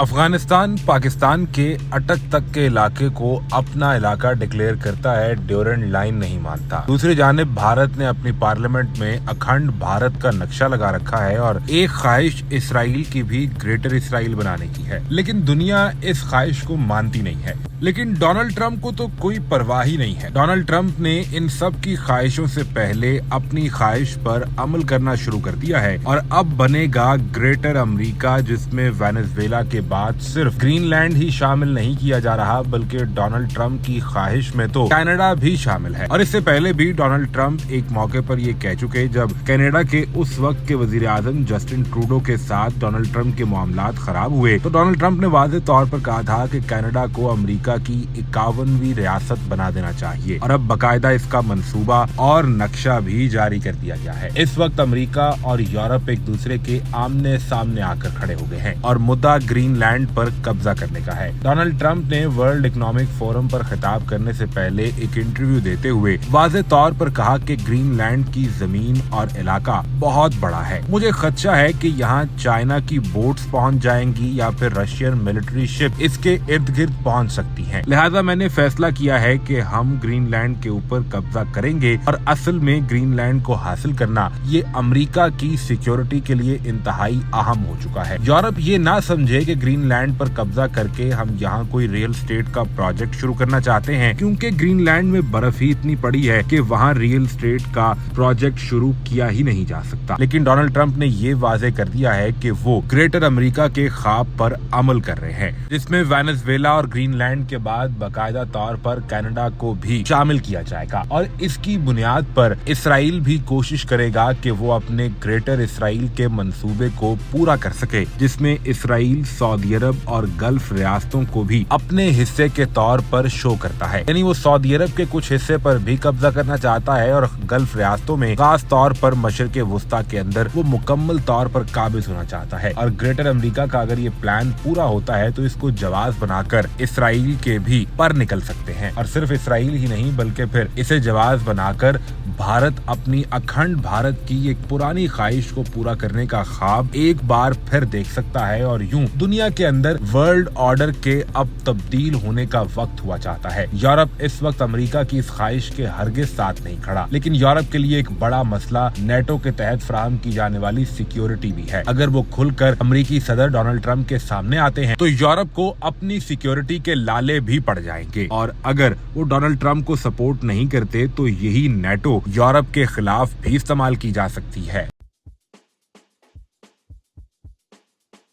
افغانستان پاکستان کے اٹک تک کے علاقے کو اپنا علاقہ ڈکلیئر کرتا ہے، ڈیورنڈ لائن نہیں مانتا۔ دوسری جانب بھارت نے اپنی پارلیمنٹ میں اکھنڈ بھارت کا نقشہ لگا رکھا ہے اور ایک خواہش اسرائیل کی بھی گریٹر اسرائیل بنانے کی ہے، لیکن دنیا اس خواہش کو مانتی نہیں ہے۔ لیکن ڈونلڈ ٹرمپ کو تو کوئی پرواہ ہی نہیں ہے۔ ڈونلڈ ٹرمپ نے ان سب کی خواہشوں سے پہلے اپنی خواہش پر عمل کرنا شروع کر دیا ہے اور اب بنے گا گریٹر امریکہ، جس میں وینزویلا کے بعد صرف گرین لینڈ ہی شامل نہیں کیا جا رہا بلکہ ڈونلڈ ٹرمپ کی خواہش میں تو کینیڈا بھی شامل ہے۔ اور اس سے پہلے بھی ڈونلڈ ٹرمپ ایک موقع پر یہ کہہ چکے جب کینیڈا کے اس وقت کے وزیر اعظم جسٹن ٹروڈو کے ساتھ ڈونلڈ ٹرمپ کے معاملات خراب ہوئے تو ڈونلڈ ٹرمپ نے واضح طور پر کہا تھا کہ کینیڈا کو امریکہ کی 51ویں ریاست بنا دینا چاہیے، اور اب باقاعدہ اس کا منصوبہ اور نقشہ بھی جاری کر دیا گیا ہے۔ اس وقت امریکہ اور یورپ ایک دوسرے کے آمنے سامنے آ کر کھڑے ہو گئے ہیں اور مدعا گرین لینڈ پر قبضہ کرنے کا ہے۔ ڈونلڈ ٹرمپ نے ورلڈ اکنامک فورم پر خطاب کرنے سے پہلے ایک انٹرویو دیتے ہوئے واضح طور پر کہا کہ گرین لینڈ کی زمین اور علاقہ بہت بڑا ہے، مجھے خدشہ ہے کہ یہاں چائنا کی بوٹس پہنچ جائیں گی یا پھر رشین ملٹری شپ اس کے ارد گرد پہنچ سکتی ہیں، لہذا میں نے فیصلہ کیا ہے کہ ہم گرین لینڈ کے اوپر قبضہ کریں گے، اور اصل میں گرین لینڈ کو حاصل کرنا یہ امریکہ کی سیکیورٹی کے لیے انتہائی اہم ہو چکا ہے۔ یورپ یہ نہ سمجھے کہ گرین لینڈ پر قبضہ کر کے ہم یہاں کوئی ریئل اسٹیٹ کا پروجیکٹ شروع کرنا چاہتے ہیں، کیونکہ گرین لینڈ میں برف ہی اتنی پڑی ہے کہ وہاں ریئل اسٹیٹ کا پروجیکٹ شروع کیا ہی نہیں جا سکتا۔ لیکن ڈونلڈ ٹرمپ نے یہ واضح کر دیا ہے کہ وہ گریٹر امریکہ کے خواب پر عمل کر رہے ہیں، جس میں وینزویلا اور گرین لینڈ کے بعد باقاعدہ طور پر کینیڈا کو بھی شامل کیا جائے گا، اور اس کی بنیاد پر اسرائیل بھی کوشش کرے گا کہ وہ اپنے گریٹر اسرائیل کے منصوبے کو پورا کر سکے، جس میں اسرائیل سعودی عرب اور گلف ریاستوں کو بھی اپنے حصے کے طور پر شو کرتا ہے، یعنی وہ سعودی عرب کے کچھ حصے پر بھی قبضہ کرنا چاہتا ہے اور گلف ریاستوں میں خاص طور پر مشرق وسطیٰ کے اندر وہ مکمل طور پر قابض ہونا چاہتا ہے۔ اور گریٹر امریکہ کا اگر یہ پلان پورا ہوتا ہے تو اس کو جواز بنا کر اسرائیل کے بھی پر نکل سکتے ہیں، اور صرف اسرائیل ہی نہیں بلکہ پھر اسے جواز بنا کر بھارت اپنی اکھنڈ بھارت کی ایک پرانی خواہش کو پورا کرنے کا خواب ایک بار پھر دیکھ سکتا ہے، اور یوں دنیا کے اندر ورلڈ آرڈر کے اب تبدیل ہونے کا وقت ہوا چاہتا ہے۔ یورپ اس وقت امریکہ کی اس خواہش کے ہرگز ساتھ نہیں کھڑا، لیکن یورپ کے لیے ایک بڑا مسئلہ نیٹو کے تحت فراہم کی جانے والی سیکیورٹی بھی ہے۔ اگر وہ کھل کر امریکی صدر ڈونلڈ ٹرمپ کے سامنے آتے ہیں تو یورپ کو اپنی سیکیورٹی کے لالے بھی پڑ جائیں گے، اور اگر وہ ڈونلڈ ٹرمپ کو سپورٹ نہیں کرتے تو یہی نیٹو یورپ کے خلاف بھی استعمال کی جا سکتی ہے۔